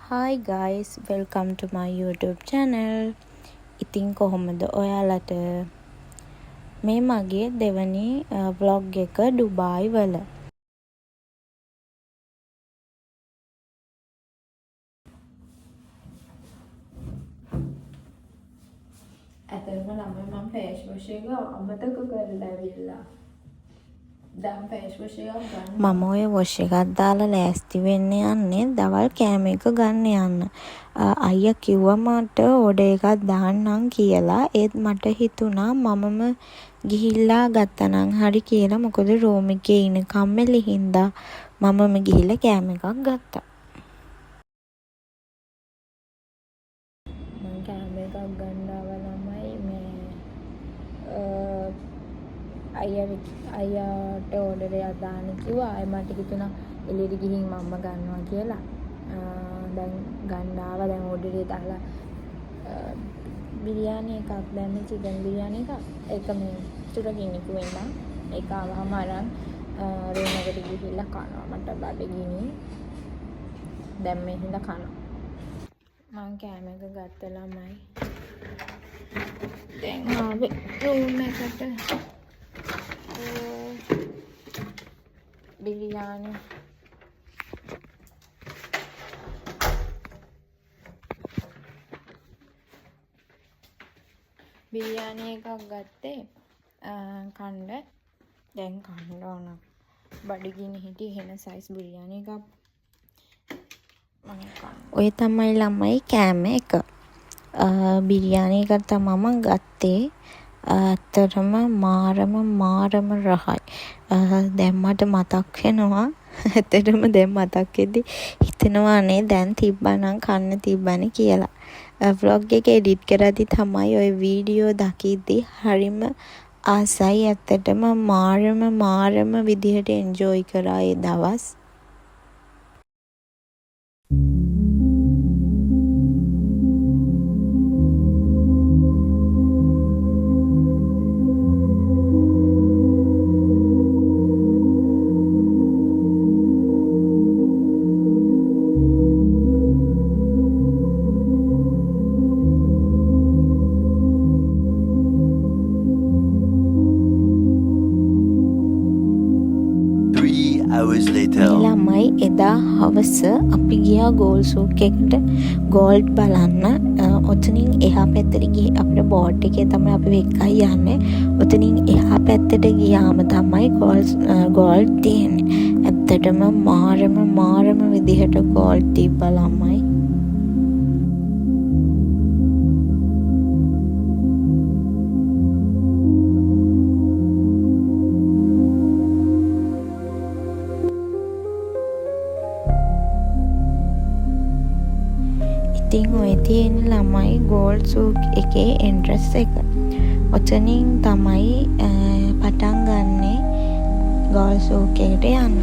Hi guys, welcome to my YouTube channel. ඉතින් කොහොමද ඔයාලට මේ මගේ දෙවනි vlog එක ඩුබායි වල. ඇත්තටම ළමයි මම ෆේස් වොෂ් එක අමතක කරලා ඇවිල්ලා. දැන් ෆේස් වොෂ් එකක් ගන්න. මම ඔය වොෂ් එකක් දාලා ලෑස්ති වෙන්න යන්නේ දවල් කෑම එක ගන්න යන්න. අයියා කිව්වා මට ඕඩර් එකක් දාන්නම් කියලා. ඒත් මට හිතුණා මමම ගිහිල්ලා ගත්තනම් හරි කියලා. මොකද රූම් එකේ ඉන්න කම්මැලි හින්දා මමම ගිහිල්ලා කෑම එකක් ගත්තා. මම කෑම එකක් ගන්න ළමයි මේ අයියාට ඕඩර් එකක් දාන්න කිව්වා. ආයෙ මට හිතුණා එළියට ගිහින් මම්ම ගන්නවා කියලා. දැන් ගන්න ආවා. දැන් ඕඩර් එක දාලා බිරියානි එකක් දැම්මේ චිකන් බිරියානි එකක්. ඒක මේ තුරකින් කිව්වෙන්න. ඒක ආවම අරන් රූම් එකට ගිහිල්ලා කනවා. මට බඩගිනි. දැන් මේ හින්දා කනවා. මං කෑම එක ගත්ත ළමයි. දැන් ආවේ රූම් එකට. බිරියානි එකක් ගත්තේ කන්න. දැන් කන්න ඕන. බඩගිනි හිටියේ හෙන සයිස් බිරියානි එකක්. ඔය තමයි ළමයි කෑම එක. බිරියානි එක තමයි මම ගත්තේ. ඇත්තටම මාරම රහයි. දැන් මට මතක් වෙනවා. ඇත්තටම දැන් මතක් වෙද්දි හිතෙනවා නේ දැන් තිබ්බනම් කන්න තිබ්බනේ කියලා. vlog එක edit කරද්දි තමයි ওই වීඩියෝ දකිද්දි හරිම ආසයි. ඇත්තටම මාරම විදිහට enjoy කරා ඒ දවස්. ළමයි එදා හවස අපි ගියා ගෝල් සූක් එකට ගෝල්ඩ් බලන්න. ඔතනින් එහා පැත්තට ගිහින් අපේ බෝට් එකේ තමයි අපි වෙක්කයි යන්නේ. ඔතනින් එහා පැත්තට ගියාම තමයි ගෝල්ඩ් තියෙන්නේ. ඇත්තටම මාරම විදිහට ගෝල්ඩ් තිබ්බා ළමයි. ඉතින් ඔය තියෙන ළමයි ගෝල්ඩ් සූක් එකේ එන්ට්‍රස් එක. ඔතනින් තමයි පටන් ගන්නෙ ගෝල්ඩ් සූක් එකට යන්න.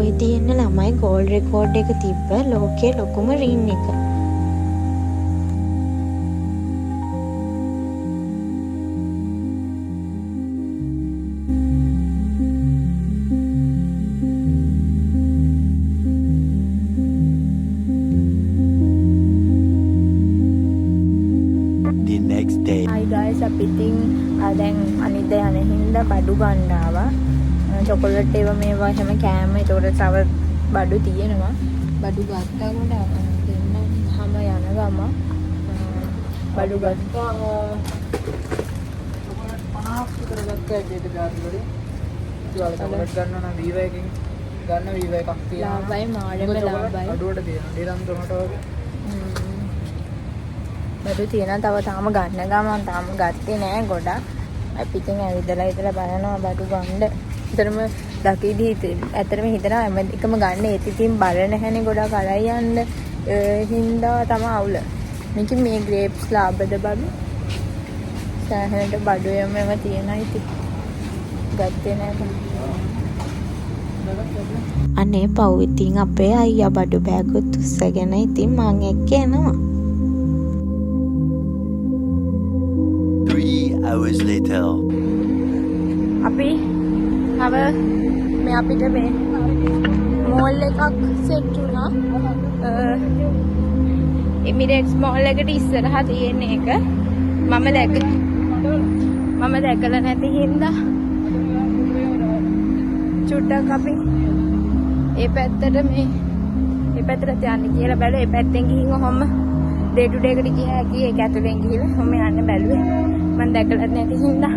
ඔය තියෙන ළමයි ගෝල්ඩ් රෙකෝඩ් එක තිබ්බ ලෝකයේ ලොකුම රින් එක. The next day. Hi guys, අපි ඉතින් දැන් අනිද්දා යන හින්දා බඩු ගන්න ආවා. චොකලට් ඒවා මේවා හැම කෑම ඒකට තව බඩු තියෙනවා. බඩු ගත්තා කොට දෙන්න හැම යන ගම බඩු ගත්තා. චොකලට් 50ක් විතර ගත්තා ඒකේ ජාති වලින්. ඉතින් චොකලට් ගන්න නම් වීවා එකකින් ගන්න වීවා එකක් තියෙනවා. ලාභයි මාළම ලාභයි. අඩුවට තියෙනවා. ඩිරම් තොමට වගේ. බඩු තියෙනවා. තාම ගන්න ගමන් තාම ගත්තේ නෑ ගොඩක්. අපි ඉතින් ඇවිදලා බලනවා බඩු ගන්න. ඇත්තටම දකිඩි ඇතරම හිතනවා හැම එකම ගන්න ඒත් ඉතින් බල නැහැනේ ගොඩක් අරයි යන්න හින්දා තමයි අවුල. මේක මේ ග්‍රේප්ස් ලාබද බඩු සෑහෙනට බඩු යමම තියෙනවා ඉතින් ගත්තේ නැහැ. අනේ පව් ඉතින් අපේ අයියා බඩු බෑගුත් උස්සගෙන ඉතින් මං එක්ක එනවා. 3 hours later. අපි තව මේ අපිට මේ මෝල් එකක් සෙට් වුණා. එමිරේට්ස් මෝල් එකට ඉස්සරහා තියෙන එක මම දැකලා නැති හින්දා චුට්ටක් අපි ඒ පැත්තට යන්න කියලා බැලුවා. ඒ පැත්තෙන් ගිහින් ඔහොම ඩේ ටු ඩේ එකට ගියා හැකි ඒක ඇතුලෙන් ගිහලා ඔහොම යන්න බැලුවේ. මම දැකලා නැති හින්දා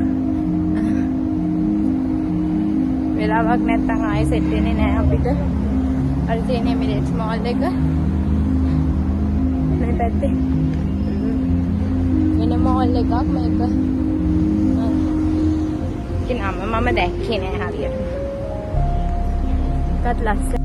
වෙලාවක් නැත්තම් ආයෙ සෙට් වෙන්නේ නැහැ අපිට. අර තියෙන එමිරේට්ස් මෝල් එක මේ පැත්තේ වෙන මෝල් එකක් මේක. කිනාම මම දැක්කේ නෑ හරියට. එකත් ලස්සන.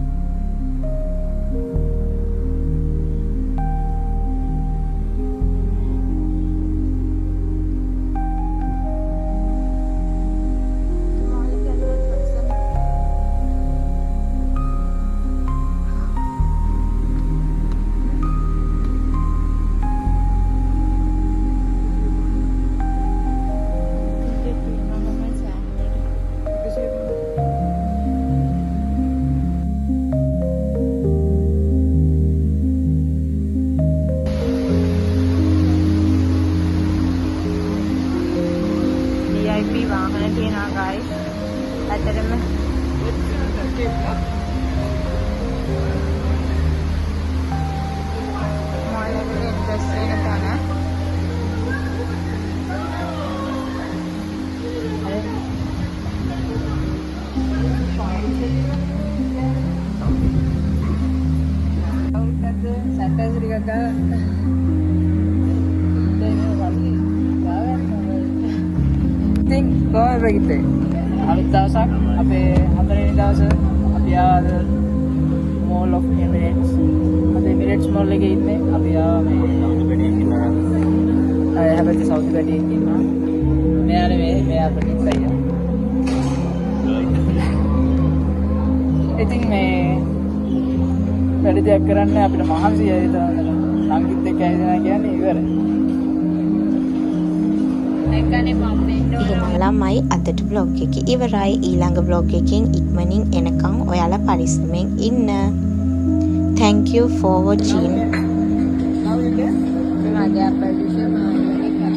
වාහන තියෙනවා guys. ඇත්තටම මොලේ ඉන්ට්‍රස් වෙන තැන. කොහොමද වෙන්නේ? අලුත් දවසක් අපේ 4 වෙනි දවසේ අපි ආව මෝල් ඔෆ් එමිරේට්ස්. අද එමිරේට්ස් මෝල් එකේ ඉන්නේ. අපි ආව මේ සෞදි බැඩියක් ඉන්නවා. හැබැයි සෞදි බැඩියක් ඉන්නවා. මෙයා අපිට ඉස්සයියා. ඉතින් මේ වැඩි දෙයක් කරන්න අපිට මහන්සියයි තමයි. සංගීත එක්ක ඇවිදලා කියන්නේ ඉවරයි. එහෙනම් ළමයි අදට vlog එක ඉවරයි. ඊළඟ vlog එකකින් ඉක්මනින් එනකන් ඔයාලා පරිස්සමෙන් ඉන්න. Thank you for watching. මගේ අප්පා විශ්ව මාගේ කැප.